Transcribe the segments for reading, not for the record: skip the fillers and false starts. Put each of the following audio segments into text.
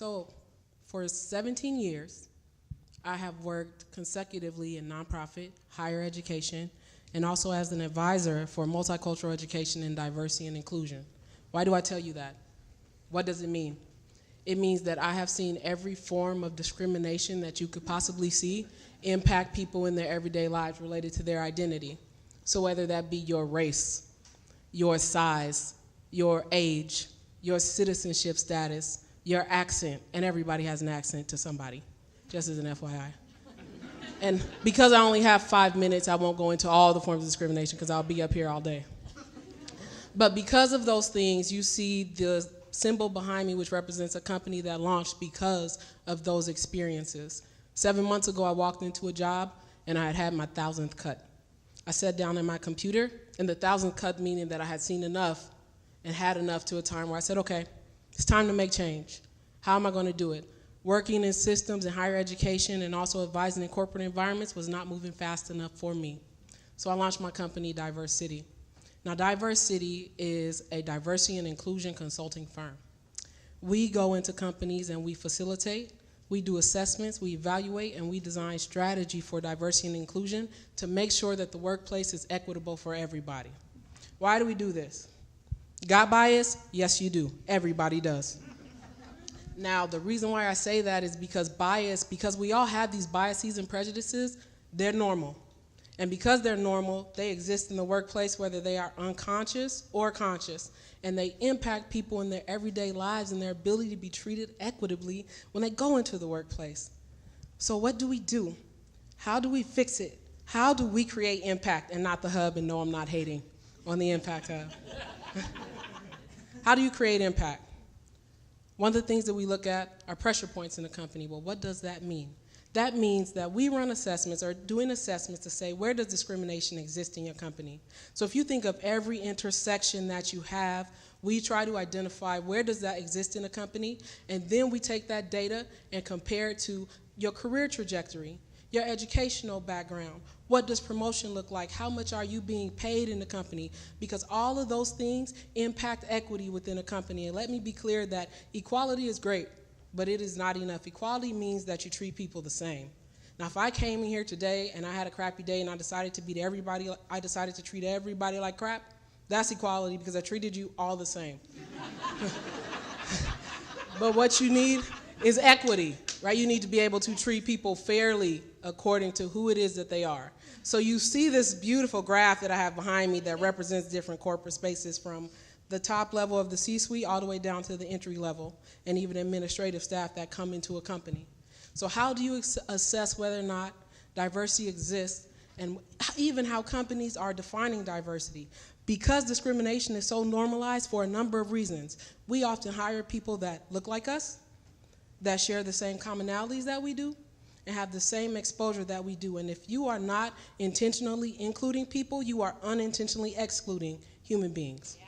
So for 17 years, I have worked consecutively in nonprofit, higher education, and also as an advisor for multicultural education and diversity and inclusion. Why do I tell you that? What does it mean? It means that I have seen every form of discrimination that you could possibly see impact people in their everyday lives related to their identity. So whether that be your race, your size, your age, your citizenship status, your accent, and everybody has an accent to somebody, just as an FYI. And because I only have 5 minutes, I won't go into all the forms of discrimination because I'll be up here all day. But because of those things, you see the symbol behind me, which represents a company that launched because of those experiences. 7 months ago, I walked into a job and I had had my 1,000th cut. I sat down at my computer, and the 1,000th cut meaning that I had seen enough and had enough to a time where I said, okay, it's time to make change. How am I going to do it? Working in systems in higher education and also advising in corporate environments was not moving fast enough for me. So I launched my company, Diverse City. Now, Diverse City is a diversity and inclusion consulting firm. We go into companies and we facilitate, we do assessments, we evaluate, and we design strategy for diversity and inclusion to make sure that the workplace is equitable for everybody. Why do we do this? Got bias? Yes, you do. Everybody does. Now, the reason why I say that is because we all have these biases and prejudices, they're normal. And because they're normal, they exist in the workplace whether they are unconscious or conscious, and they impact people in their everyday lives and their ability to be treated equitably when they go into the workplace. So what do we do? How do we fix it? How do we create impact and not the hub, and no, I'm not hating on the impact hub. How do you create impact? One of the things that we look at are pressure points in the company. Well, what does that mean? That means that we run assessments or doing assessments to say, where does discrimination exist in your company? So if you think of every intersection that you have, we try to identify where does that exist in a company, and then we take that data and compare it to your career trajectory, your educational background. What does promotion look like? How much are you being paid in the company? Because all of those things impact equity within a company. And let me be clear that equality is great, but it is not enough. Equality means that you treat people the same. Now, if I came in here today and I had a crappy day and I decided to treat everybody like crap, that's equality because I treated you all the same. But what you need is equity, right? You need to be able to treat people fairly according to who it is that they are. So you see this beautiful graph that I have behind me that represents different corporate spaces from the top level of the C-suite all the way down to the entry level and even administrative staff that come into a company. So how do you assess whether or not diversity exists, and even how companies are defining diversity? Because discrimination is so normalized for a number of reasons, we often hire people that look like us, that share the same commonalities that we do, and have the same exposure that we do. And if you are not intentionally including people, you are unintentionally excluding human beings. Yeah.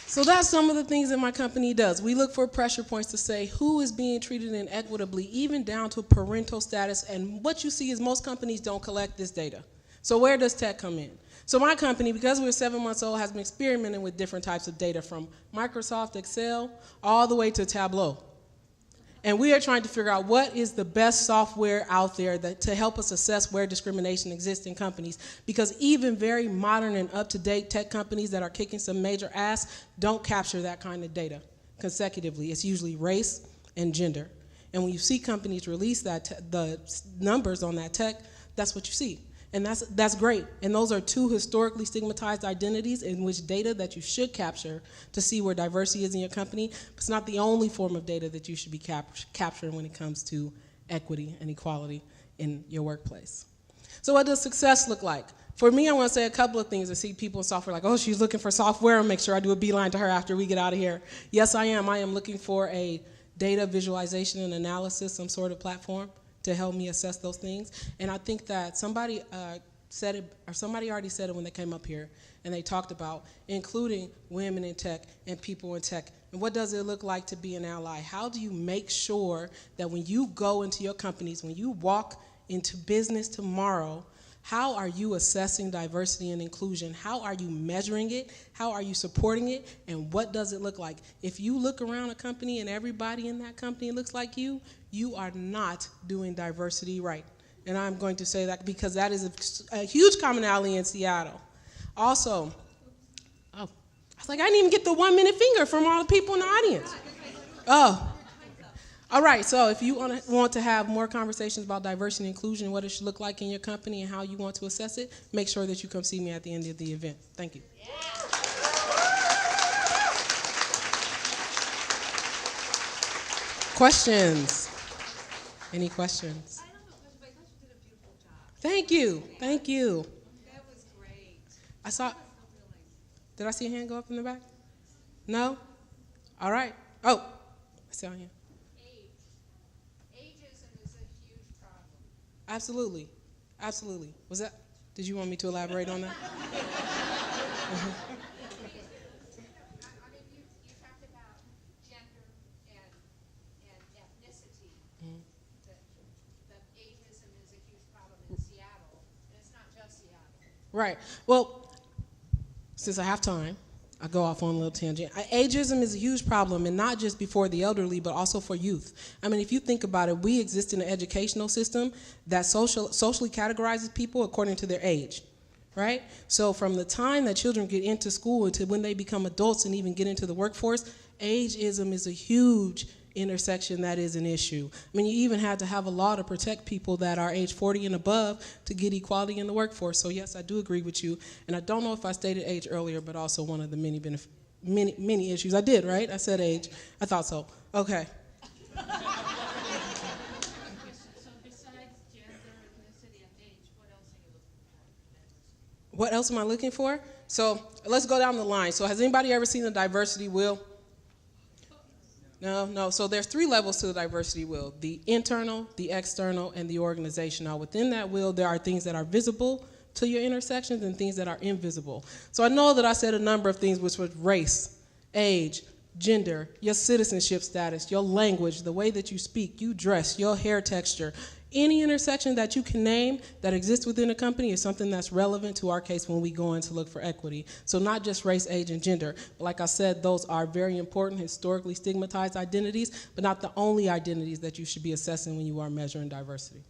So that's some of the things that my company does. We look for pressure points to say who is being treated inequitably, even down to parental status. And what you see is most companies don't collect this data. So where does tech come in? So my company, because we're 7 months old, has been experimenting with different types of data, from Microsoft Excel all the way to Tableau. And we are trying to figure out what is the best software out there to help us assess where discrimination exists in companies. Because even very modern and up-to-date tech companies that are kicking some major ass don't capture that kind of data consecutively. It's usually race and gender. And when you see companies release the numbers on that tech, that's what you see. And that's great. And those are two historically stigmatized identities in which data that you should capture to see where diversity is in your company. But it's not the only form of data that you should be capturing when it comes to equity and equality in your workplace. So what does success look like? For me, I want to say a couple of things. I see people in software like, oh, she's looking for software. I'll make sure I do a beeline to her after we get out of here. Yes, I am. I am looking for a data visualization and analysis, some sort of platform to help me assess those things. And I think that somebody said it, or somebody already said it when they came up here, and they talked about including women in tech and people in tech. And what does it look like to be an ally? How do you make sure that when you go into your companies, when you walk into business tomorrow, How are you assessing diversity and inclusion? How are you measuring it? How are you supporting it? And what does it look like? If you look around a company and everybody in that company looks like you are not doing diversity right. And I'm going to say that because that is a huge commonality in Seattle. Also, I was like, I didn't even get the 1 minute finger from all the people in the audience. Oh. All right, so if you want to have more conversations about diversity and inclusion, what it should look like in your company and how you want to assess it, make sure that you come see me at the end of the event. Thank you. Yeah. Questions? Any questions? I don't have a question, but I thought you did a beautiful job. Thank you. Thank you. That was great. I saw. Did I see a hand go up in the back? No? All right. Oh, I see a hand. Absolutely. Absolutely. Was that, did you want me to elaborate on that? I mean, you talked about gender and ethnicity. Mm-hmm. That ageism is a huge problem in Seattle, and it's not just Seattle. Right. Well, since I have time, I go off on a little tangent. Ageism is a huge problem, and not just before the elderly, but also for youth. I mean, if you think about it, we exist in an educational system that socially categorizes people according to their age, right? So from the time that children get into school until when they become adults and even get into the workforce, ageism is a huge intersection that is an issue. I mean, you even had to have a law to protect people that are age 40 and above to get equality in the workforce. So yes, I do agree with you. And I don't know if I stated age earlier, but also one of the many issues. I did, right? I said age. I thought so. Okay. So besides gender, ethnicity, and age, what else are you looking for? What else am I looking for? So let's go down the line. So has anybody ever seen the diversity wheel? No. So there's 3 levels to the diversity wheel: the internal, the external, and the organizational. Within that wheel, there are things that are visible to your intersections and things that are invisible. So I know that I said a number of things, which was race, age, gender, your citizenship status, your language, the way that you speak, you dress, your hair texture. Any intersection that you can name that exists within a company is something that's relevant to our case when we go in to look for equity. So not just race, age, and gender. But like I said, those are very important historically stigmatized identities, but not the only identities that you should be assessing when you are measuring diversity.